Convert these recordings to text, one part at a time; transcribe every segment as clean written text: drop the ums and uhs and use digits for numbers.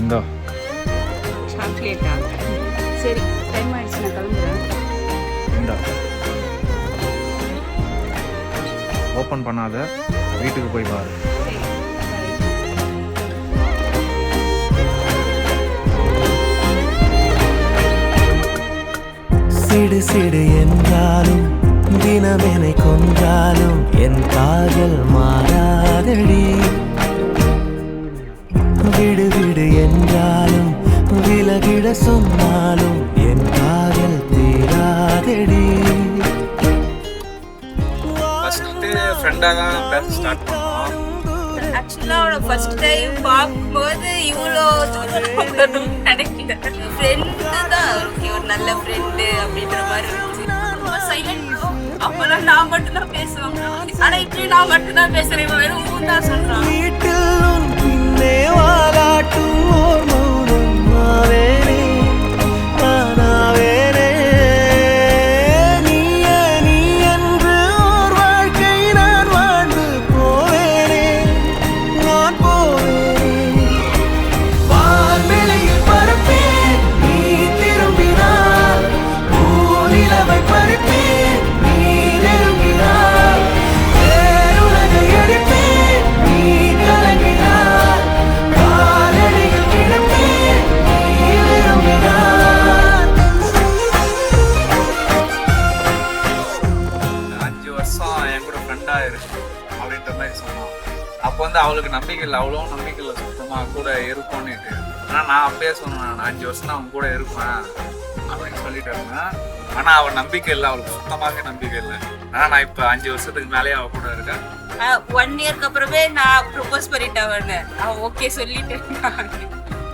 இந்தோ சாக்லேட்டா? சரி, டைம் ஆயிடுச்சு, நான் கிளம்புறேன். இந்தா ஓப்பன் பண்ணாத, வீட்டுக்கு போய் பாரு. சிடு சிடு என்றாலும் தினமெனை கொன்றாலும் என் காதல் மாறாதடி. விடு விடு என்றாலும் விலகிட சொன்னாலும் என் காதல் தீராதடி. ஃபர்ஸ்ட்டு ஃப்ரெண்டாக தான் பேச ஸ்டார்ட் பண்ணோம். ஆக்சுவலாக அவனை ஃபர்ஸ்ட் டைம் பார்க்கும்போது இவ்வளோ தூரம் நினைக்கல. ஃப்ரெண்டு தான், ஒரு நல்ல ஃப்ரெண்டு அப்படின்ற மாதிரி இருந்துச்சு. ரொம்ப சைலண்ட். அப்பெல்லாம் நான் மட்டும்தான் பேசுவேன், ஆனால் இப்படி நான் மட்டும்தான் பேசுறேன். வெறும் ஊதான் சொல்றான். வீட்டில் உன் பின்னே வாலாட்டும் ஓர் மௌனம் மாவேனே நானாவேனே. நீயே நீ என்று ஓர் வாழ்க்கை நான் வாழ்ந்து போவேனே நான் போவேனே. வான்வெளியில் பறப்பேன் நீ திரும்பினால், பூநிலவை பறிப்பேன் நீ நெருங்கினால், வேறுலகை அடிப்பேன் நீ கலங்கினால், காலடியில் கிடப்பேன் நீ விரும்பினால். 5 வருஷம் என் கூட ஃப்ரெண்டாக இருக்கு அப்படின்ற மாதிரி சொன்னான். அப்போ வந்து அவளுக்கு நம்பிக்கை இல்லை, அவ்வளோ நம்பிக்கை இல்லை சுத்தமாக கூட இருக்கும்னுட்டு. ஆனால் நான் அப்பயே சொன்னேன், நான் 5 வருஷம் தான் அவன் கூட இருப்பேன் அப்படின்னு சொல்லிட்டு இருந்தேன். ஆனால் அவள் நம்பிக்கை இல்லை, அவளுக்கு சுத்தமாகவே நம்பிக்கை இல்லை. ஆனால் நான் இப்போ 5 வருஷத்துக்கு மேலேயே அவள் கூட இருக்கேன். 1 இயர்க்கு அப்புறமே நான் ப்ரொபோஸ் பண்ணிட்டேன். அவன் ஓகே சொல்லிட்டேன்.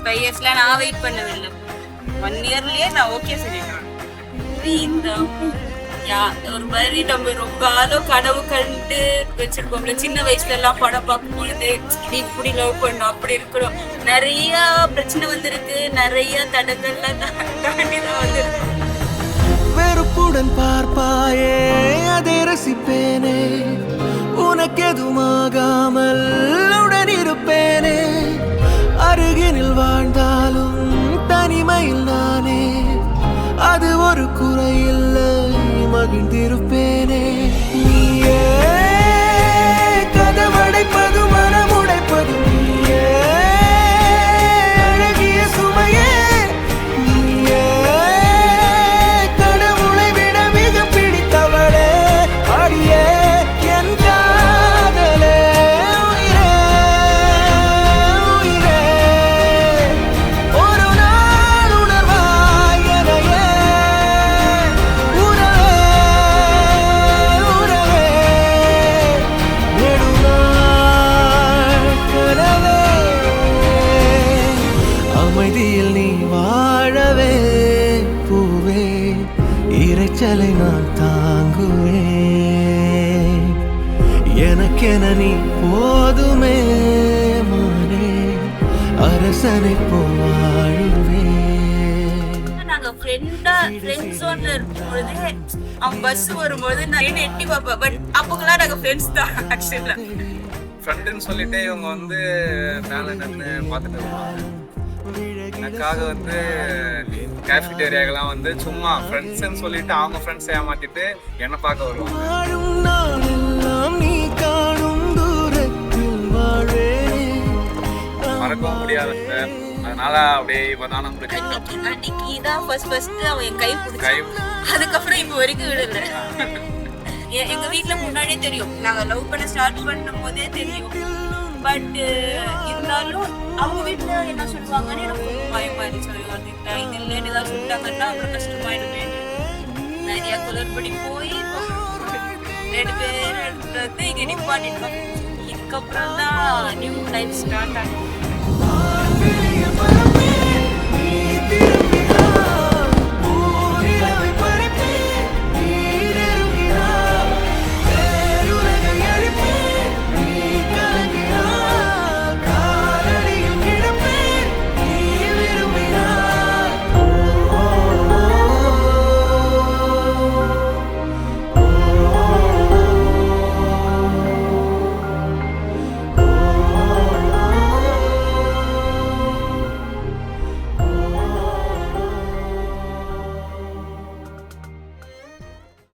5 இயர்ஸ்ல நான் வெயிட் பண்ணதில்லை. 1 இயர்லயே நான் ஓகே சொல்லிட்டேன். இந்த ஒரு மாதிரி நம்ம ரொம்ப காலம் கனவு கண்டு வச்சிருப்போம்ல, சின்ன வயசுல எல்லாம் படம் பார்க்கும் பொழுது இப்படி லவ் பண்ணும் அப்படி இருக்கணும். நிறைய பிரச்சனை வந்திருக்கு, நிறைய தடங்கள்லாம் தாண்டிதான் வந்திருக்கு. வெறுப்புடன் பார்ப்பாயே அதை ரசிப்பேனே, உனக்கு எதுமாகாமல் உடன் இருப்பேனே. அருகினில் வாழ்ந்தாலும் தனிமையில் நானே, அது ஒரு குறையில்லை மகிழ்ந்திருப்பேனே. நீயே கதவடைப்பது மனம் உடைப்பது நீயே, அழகிய சுமையே நீயே, கடவுளை விட மிக பிடித்தவளே அடியே என் காதலே. உயிரே உயிரே ஒரு நாள் உணர்வாய் எனையே, உறவே உறவே நெடுநாள் கனவே. அமைதியில் நீ வாழவே பூவே, இரைச்சலை நான் தாங்குவேன். எனக்கென நீ போதுமே மானே, அரசனை போவாழுவேன். நாங்க ஃப்ரெண்ட்ஸோட இருக்கும்பொழுது அவன் பஸ் வரும்போது நான் எட்டி பார்ப்பேன். பட் அப்போக்கெல்லாம் நாங்க ஃப்ரெண்ட்ஸ் தான். ஆக்சுவலா ஃப்ரெண்டுன்னு சொல்லிட்டு இவங்க வந்து மேலே நின்று பார்த்துட்டு இருப்பாங்க. எனக்காக வந்து கேஃபிடேரியாக்கெல்லாம் வந்து சும்மா ஃப்ரெண்ட்ஸ்ன்னு சொல்லிட்டு அவங்க ஃப்ரெண்ட்ஸ் ஏமாத்திட்டு என்னை பார்க்க வருவாங்க. வாழும் நாளெல்லாம் நீ காணும் தூரத்தில் வாழ்வேனே. மறக்கவும் முடியாது. அதனால அப்படியே இப்பதான் நம்மளுக்கு அன்னைக்கு தான் ஃபர்ஸ்ட் அவன் என் கை பிடிச்சான். அதுக்கப்புறம் இப்போ வரைக்கும் விடல. எங்க வீட்டுல முன்னாடியே தெரியும், நாங்க லவ் பண்ண ஸ்டார்ட் பண்ணும் போதே தெரியும். பட் இருந்தாலும் அவங்க வீட்டுல என்ன சொல்லுவாங்கன்னு எனக்கு பயமா இருந்துச்சு. இது இல்லைன்னு ஏதாவது சொல்லிட்டாங்கன்னா அப்புறம் கஷ்டமாயிடுமே. நிறைய குளறுபடி போய் 2 பேர் இங்க நிப்பாட்டிட்டோம். இதுக்கப்புறம் தான் நியூ லைஃப் ஸ்டார்ட் ஆகும்.